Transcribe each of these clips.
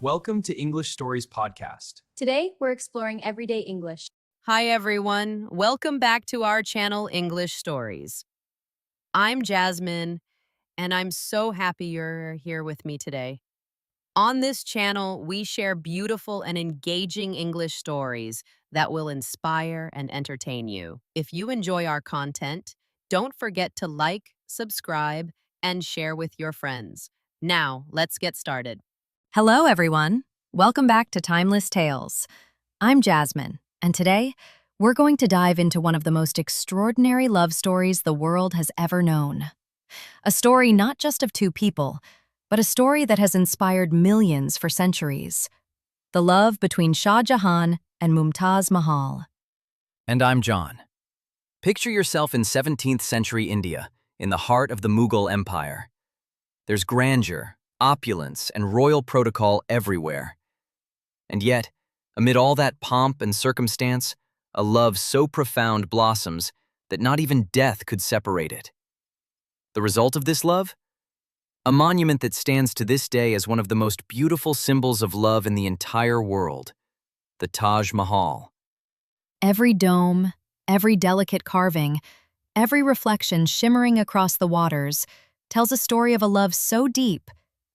Welcome to English Stories Podcast. Today, we're exploring everyday English. Hi, everyone. Welcome back to our channel, English Stories. I'm Jasmine, and I'm so happy you're here with me today. On this channel, we share beautiful and engaging English stories that will inspire and entertain you. If you enjoy our content, don't forget to like, subscribe, and share with your friends. Now, let's get started. Hello, everyone. Welcome back to Timeless Tales. I'm Jasmine, and today we're going to dive into one of the most extraordinary love stories the world has ever known. A story not just of two people, but a story that has inspired millions for centuries. The love between Shah Jahan and Mumtaz Mahal. And I'm John. Picture yourself in 17th century India, in the heart of the Mughal Empire. There's grandeur, opulence, and royal protocol everywhere. And yet, amid all that pomp and circumstance, a love so profound blossoms that not even death could separate it. The result of this love? A monument that stands to this day as one of the most beautiful symbols of love in the entire world, the Taj Mahal. Every dome, every delicate carving, every reflection shimmering across the waters tells a story of a love so deep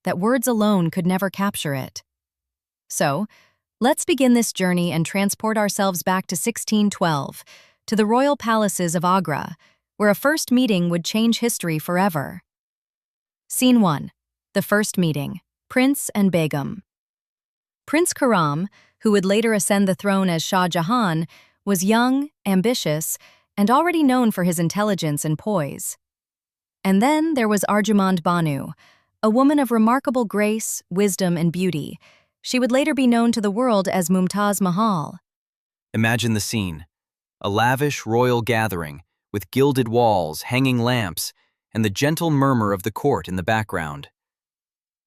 that words alone could never capture it. So, let's begin this journey and transport ourselves back to 1612, to the royal palaces of Agra, where a first meeting would change history forever. Scene 1. The first meeting, Prince and Begum. Prince Khurram, who would later ascend the throne as Shah Jahan, was young, ambitious, and already known for his intelligence and poise. And then there was Arjumand Banu, a woman of remarkable grace, wisdom, and beauty. She would later be known to the world as Mumtaz Mahal. Imagine the scene. A lavish royal gathering, with gilded walls, hanging lamps, and the gentle murmur of the court in the background.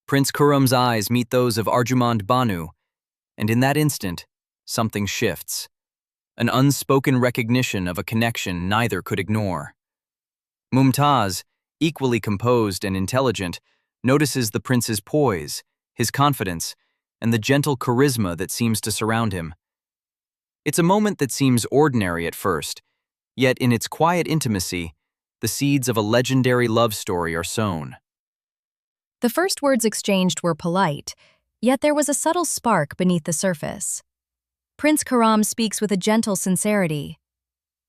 Prince Khurram's eyes meet those of Arjumand Banu, and in that instant, something shifts. An unspoken recognition of a connection neither could ignore. Mumtaz, equally composed and intelligent, notices the prince's poise, his confidence, and the gentle charisma that seems to surround him. It's a moment that seems ordinary at first, yet in its quiet intimacy, the seeds of a legendary love story are sown. The first words exchanged were polite, yet there was a subtle spark beneath the surface. Prince Khurram speaks with a gentle sincerity.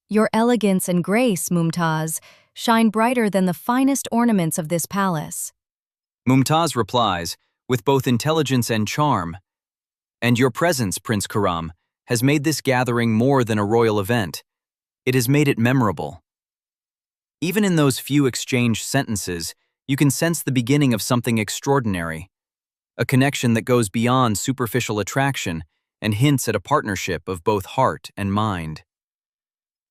"Your elegance and grace, Mumtaz, shine brighter than the finest ornaments of this palace." Mumtaz replies, with both intelligence and charm, "And your presence, Prince Khurram, has made this gathering more than a royal event. It has made it memorable." Even in those few exchanged sentences, you can sense the beginning of something extraordinary, a connection that goes beyond superficial attraction and hints at a partnership of both heart and mind.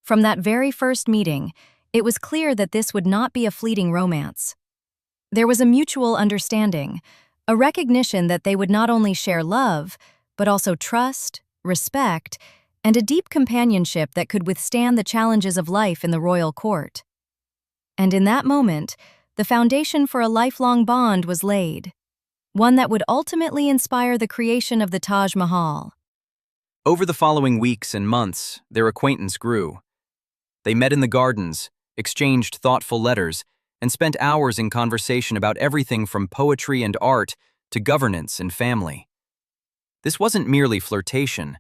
From that very first meeting, it was clear that this would not be a fleeting romance. There was a mutual understanding, a recognition that they would not only share love, but also trust, respect, and a deep companionship that could withstand the challenges of life in the royal court. And in that moment, the foundation for a lifelong bond was laid, one that would ultimately inspire the creation of the Taj Mahal. Over the following weeks and months, their acquaintance grew. They met in the gardens, exchanged thoughtful letters, and spent hours in conversation about everything from poetry and art to governance and family. This wasn't merely flirtation.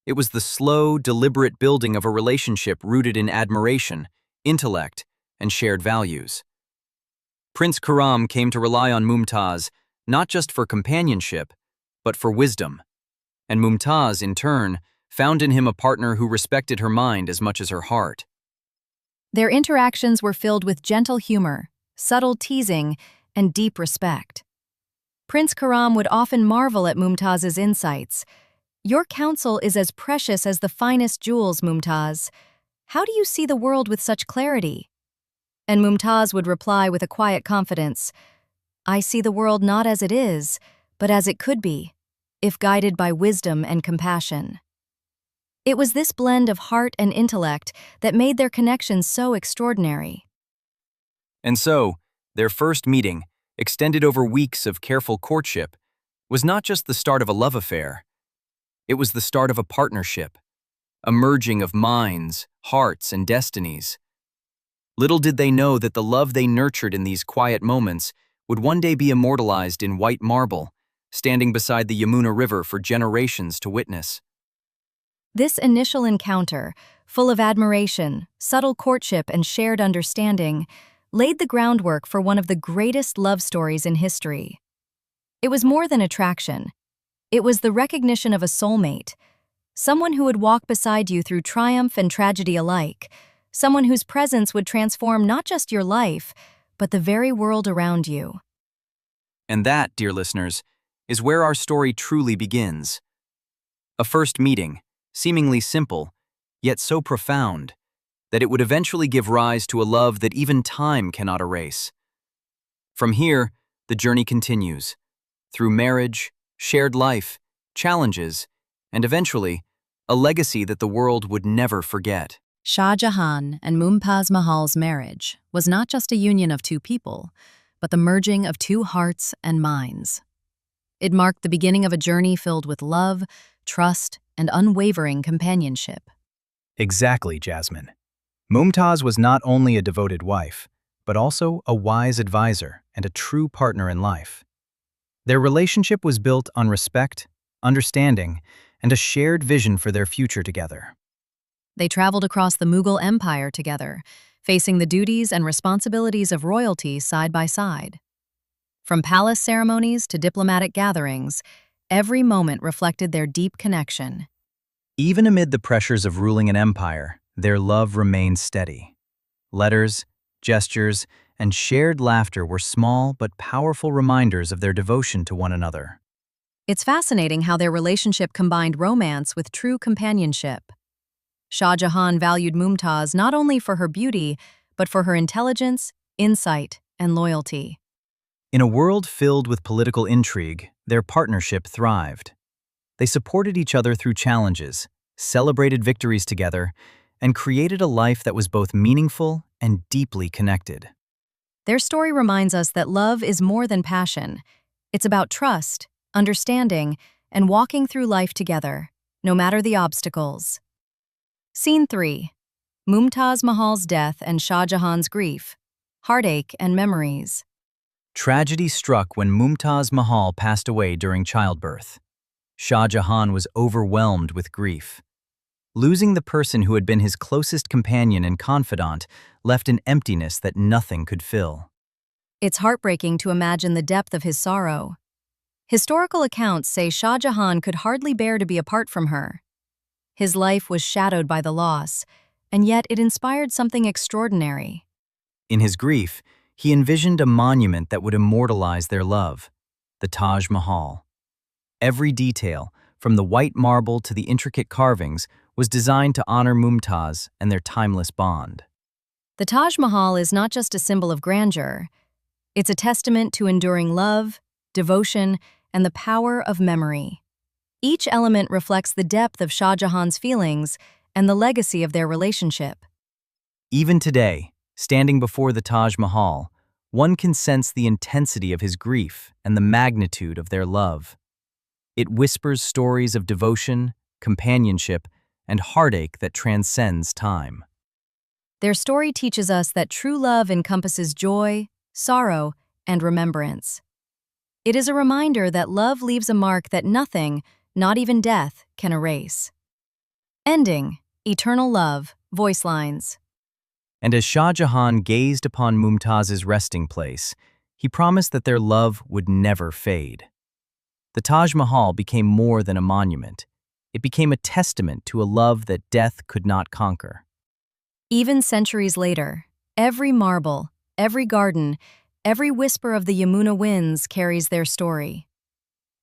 It was the slow, deliberate building of a relationship rooted in admiration, intellect, and shared values. Prince Khurram came to rely on Mumtaz not just for companionship, but for wisdom. And Mumtaz, in turn, found in him a partner who respected her mind as much as her heart. Their interactions were filled with gentle humor, subtle teasing, and deep respect. Prince Khurram would often marvel at Mumtaz's insights. "Your counsel is as precious as the finest jewels, Mumtaz. How do you see the world with such clarity?" And Mumtaz would reply with a quiet confidence, "I see the world not as it is, but as it could be, if guided by wisdom and compassion." It was this blend of heart and intellect that made their connection so extraordinary. And so, their first meeting, extended over weeks of careful courtship, was not just the start of a love affair. It was the start of a partnership, a merging of minds, hearts, and destinies. Little did they know that the love they nurtured in these quiet moments would one day be immortalized in white marble, standing beside the Yamuna River for generations to witness. This initial encounter, full of admiration, subtle courtship, and shared understanding, laid the groundwork for one of the greatest love stories in history. It was more than attraction. It was the recognition of a soulmate, someone who would walk beside you through triumph and tragedy alike, someone whose presence would transform not just your life, but the very world around you. And that, dear listeners, is where our story truly begins. A first meeting, seemingly simple, yet so profound, that it would eventually give rise to a love that even time cannot erase. From here, the journey continues, through marriage, shared life, challenges, and eventually, a legacy that the world would never forget. Shah Jahan and Mumtaz Mahal's marriage was not just a union of two people, but the merging of two hearts and minds. It marked the beginning of a journey filled with love, trust, and unwavering companionship. Exactly, Jasmine. Mumtaz was not only a devoted wife, but also a wise advisor and a true partner in life. Their relationship was built on respect, understanding, and a shared vision for their future together. They traveled across the Mughal Empire together, facing the duties and responsibilities of royalty side by side. From palace ceremonies to diplomatic gatherings, every moment reflected their deep connection. Even amid the pressures of ruling an empire, their love remained steady. Letters, gestures, and shared laughter were small but powerful reminders of their devotion to one another. It's fascinating how their relationship combined romance with true companionship. Shah Jahan valued Mumtaz not only for her beauty, but for her intelligence, insight, and loyalty. In a world filled with political intrigue, their partnership thrived. They supported each other through challenges, celebrated victories together, and created a life that was both meaningful and deeply connected. Their story reminds us that love is more than passion. It's about trust, understanding, and walking through life together, no matter the obstacles. Scene 3. Mumtaz Mahal's death and Shah Jahan's grief, heartache and memories. Tragedy struck when Mumtaz Mahal passed away during childbirth. Shah Jahan was overwhelmed with grief. Losing the person who had been his closest companion and confidant left an emptiness that nothing could fill. It's heartbreaking to imagine the depth of his sorrow. Historical accounts say Shah Jahan could hardly bear to be apart from her. His life was shadowed by the loss, and yet it inspired something extraordinary. In his grief, he envisioned a monument that would immortalize their love, the Taj Mahal. Every detail, from the white marble to the intricate carvings, was designed to honor Mumtaz and their timeless bond. The Taj Mahal is not just a symbol of grandeur. It's a testament to enduring love, devotion, and the power of memory. Each element reflects the depth of Shah Jahan's feelings and the legacy of their relationship. Even today, standing before the Taj Mahal, one can sense the intensity of his grief and the magnitude of their love. It whispers stories of devotion, companionship, and heartache that transcends time. Their story teaches us that true love encompasses joy, sorrow, and remembrance. It is a reminder that love leaves a mark that nothing, not even death, can erase. Ending, eternal love, voice lines. And as Shah Jahan gazed upon Mumtaz's resting place, he promised that their love would never fade. The Taj Mahal became more than a monument. It became a testament to a love that death could not conquer. Even centuries later, every marble, every garden, every whisper of the Yamuna winds carries their story.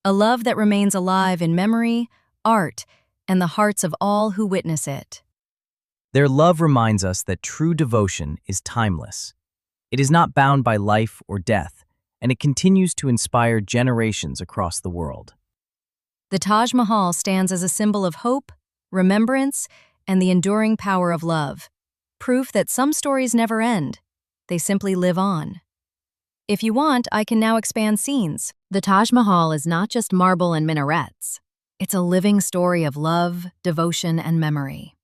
A love that remains alive in memory, art, and the hearts of all who witness it. Their love reminds us that true devotion is timeless. It is not bound by life or death, and it continues to inspire generations across the world. The Taj Mahal stands as a symbol of hope, remembrance, and the enduring power of love, proof that some stories never end, they simply live on. If you want, I can now expand scenes. The Taj Mahal is not just marble and minarets. It's a living story of love, devotion, and memory.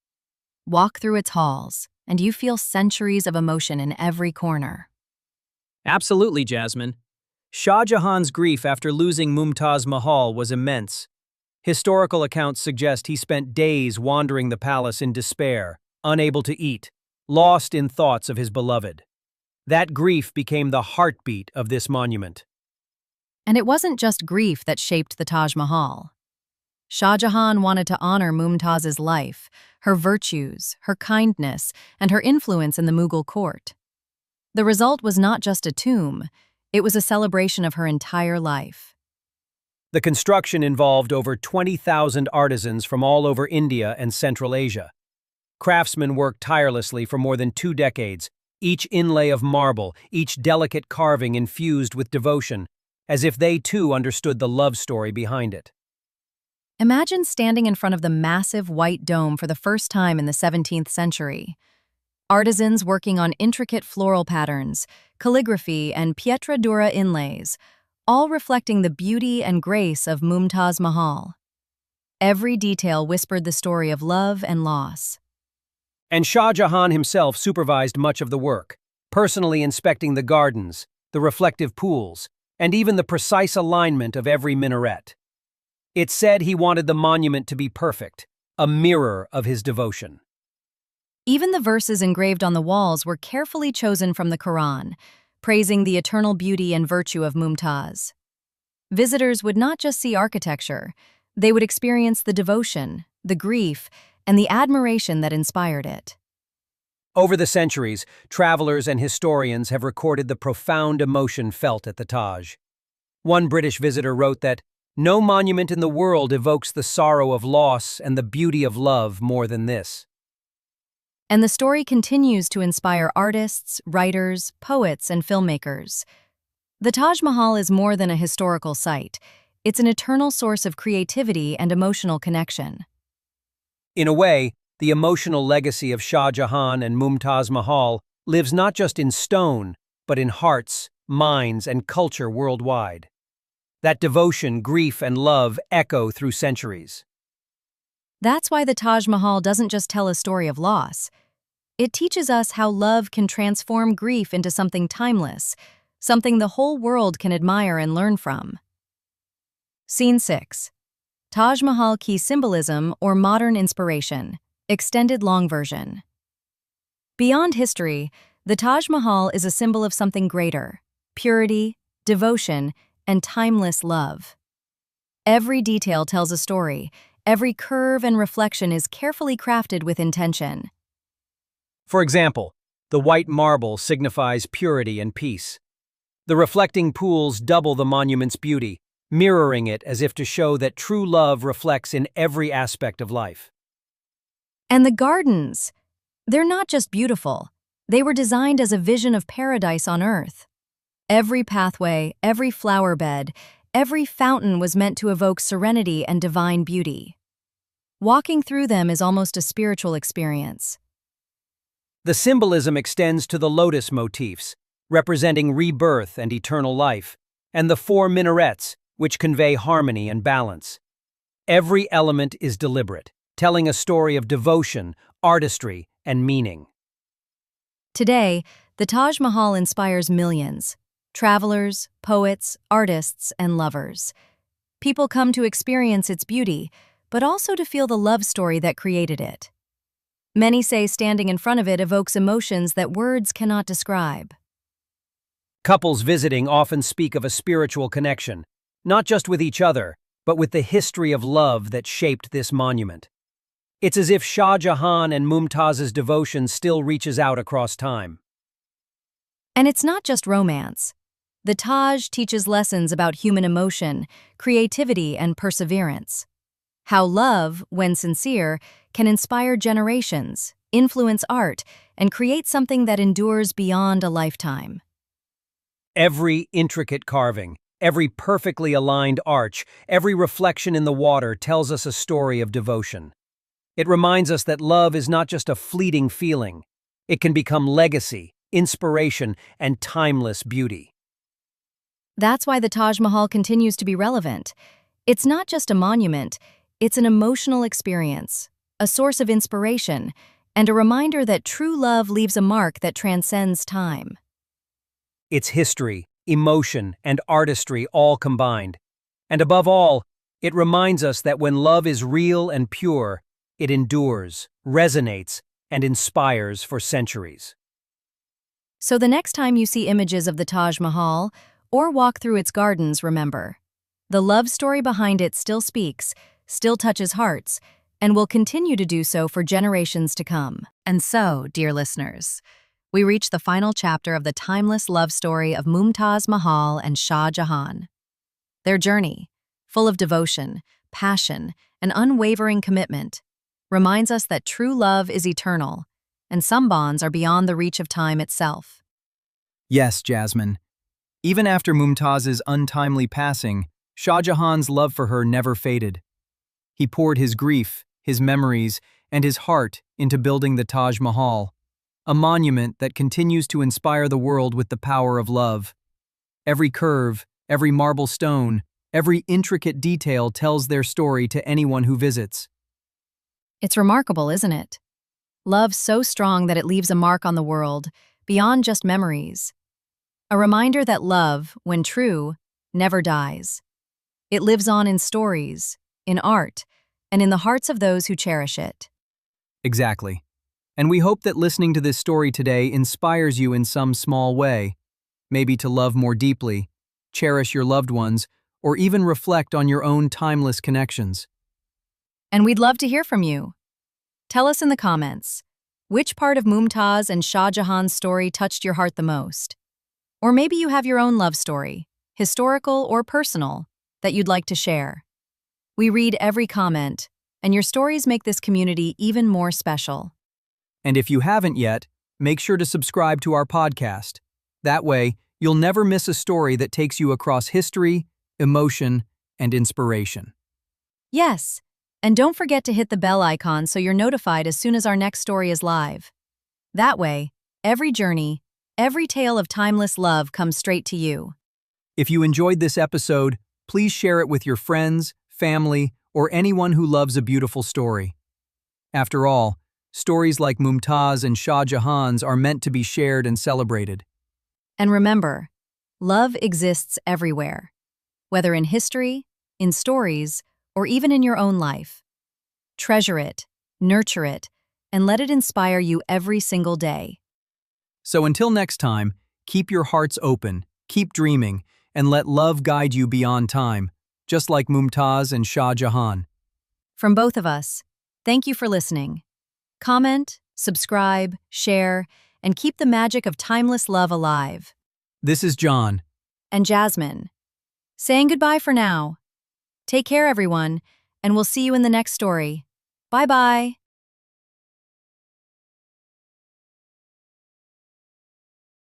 Walk through its halls, and you feel centuries of emotion in every corner. Absolutely, Jasmine. Shah Jahan's grief after losing Mumtaz Mahal was immense. Historical accounts suggest he spent days wandering the palace in despair, unable to eat, lost in thoughts of his beloved. That grief became the heartbeat of this monument. And it wasn't just grief that shaped the Taj Mahal. Shah Jahan wanted to honor Mumtaz's life, her virtues, her kindness, and her influence in the Mughal court. The result was not just a tomb, it was a celebration of her entire life. The construction involved over 20,000 artisans from all over India and Central Asia. Craftsmen worked tirelessly for more than 2 decades, each inlay of marble, each delicate carving infused with devotion, as if they too understood the love story behind it. Imagine standing in front of the massive white dome for the first time in the 17th century. Artisans working on intricate floral patterns, calligraphy, and pietra dura inlays, all reflecting the beauty and grace of Mumtaz Mahal. Every detail whispered the story of love and loss. And Shah Jahan himself supervised much of the work, personally inspecting the gardens, the reflective pools, and even the precise alignment of every minaret. It's said he wanted the monument to be perfect, a mirror of his devotion. Even the verses engraved on the walls were carefully chosen from the Quran, praising the eternal beauty and virtue of Mumtaz. Visitors would not just see architecture, they would experience the devotion, the grief, and the admiration that inspired it. Over the centuries, travelers and historians have recorded the profound emotion felt at the Taj. One British visitor wrote that, "No monument in the world evokes the sorrow of loss and the beauty of love more than this." And the story continues to inspire artists, writers, poets, and filmmakers. The Taj Mahal is more than a historical site. It's an eternal source of creativity and emotional connection. In a way, the emotional legacy of Shah Jahan and Mumtaz Mahal lives not just in stone, but in hearts, minds, and culture worldwide. That devotion, grief, and love echo through centuries. That's why the Taj Mahal doesn't just tell a story of loss. It teaches us how love can transform grief into something timeless, something the whole world can admire and learn from. Scene 6. Taj Mahal Key Symbolism or Modern Inspiration, Extended Long Version. Beyond history, the Taj Mahal is a symbol of something greater: purity, devotion, and timeless love. Every detail tells a story. Every curve and reflection is carefully crafted with intention. For example, the white marble signifies purity and peace. The reflecting pools double the monument's beauty, mirroring it as if to show that true love reflects in every aspect of life. And the gardens, they're not just beautiful. They were designed as a vision of paradise on earth. Every pathway, every flower bed, every fountain was meant to evoke serenity and divine beauty. Walking through them is almost a spiritual experience. The symbolism extends to the lotus motifs, representing rebirth and eternal life, and the 4 minarets, which convey harmony and balance. Every element is deliberate, telling a story of devotion, artistry, and meaning. Today, the Taj Mahal inspires millions: travelers, poets, artists, and lovers. People come to experience its beauty, but also to feel the love story that created it. Many say standing in front of it evokes emotions that words cannot describe. Couples visiting often speak of a spiritual connection, not just with each other, but with the history of love that shaped this monument. It's as if Shah Jahan and Mumtaz's devotion still reaches out across time. And it's not just romance. The Taj teaches lessons about human emotion, creativity, and perseverance. How love, when sincere, can inspire generations, influence art, and create something that endures beyond a lifetime. Every intricate carving, every perfectly aligned arch, every reflection in the water tells us a story of devotion. It reminds us that love is not just a fleeting feeling. It can become legacy, inspiration, and timeless beauty. That's why the Taj Mahal continues to be relevant. It's not just a monument, it's an emotional experience, a source of inspiration, and a reminder that true love leaves a mark that transcends time. It's history, emotion, and artistry all combined. And above all, it reminds us that when love is real and pure, it endures, resonates, and inspires for centuries. So the next time you see images of the Taj Mahal or walk through its gardens, remember, the love story behind it still speaks, still touches hearts, and will continue to do so for generations to come. And so, dear listeners, we reach the final chapter of the timeless love story of Mumtaz Mahal and Shah Jahan. Their journey, full of devotion, passion, and unwavering commitment, reminds us that true love is eternal, and some bonds are beyond the reach of time itself. Yes, Jasmine. Even after Mumtaz's untimely passing, Shah Jahan's love for her never faded. He poured his grief, his memories, and his heart into building the Taj Mahal, a monument that continues to inspire the world with the power of love. Every curve, every marble stone, every intricate detail tells their story to anyone who visits. It's remarkable, isn't it? Love so strong that it leaves a mark on the world, beyond just memories. A reminder that love, when true, never dies. It lives on in stories, in art, and in the hearts of those who cherish it. Exactly. And we hope that listening to this story today inspires you in some small way, maybe to love more deeply, cherish your loved ones, or even reflect on your own timeless connections. And we'd love to hear from you. Tell us in the comments, which part of Mumtaz and Shah Jahan's story touched your heart the most? Or maybe you have your own love story, historical or personal, that you'd like to share. We read every comment, and your stories make this community even more special. And if you haven't yet, make sure to subscribe to our podcast. That way, you'll never miss a story that takes you across history, emotion, and inspiration. Yes, and don't forget to hit the bell icon so you're notified as soon as our next story is live. That way, every journey, every tale of timeless love comes straight to you. If you enjoyed this episode, please share it with your friends, family, or anyone who loves a beautiful story. After all, stories like Mumtaz and Shah Jahan's are meant to be shared and celebrated. And remember, love exists everywhere, whether in history, in stories, or even in your own life. Treasure it, nurture it, and let it inspire you every single day. So until next time, keep your hearts open, keep dreaming, and let love guide you beyond time, just like Mumtaz and Shah Jahan. From both of us, thank you for listening. Comment, subscribe, share, and keep the magic of timeless love alive. This is John. And Jasmine, saying goodbye for now. Take care, everyone, and we'll see you in the next story. Bye-bye.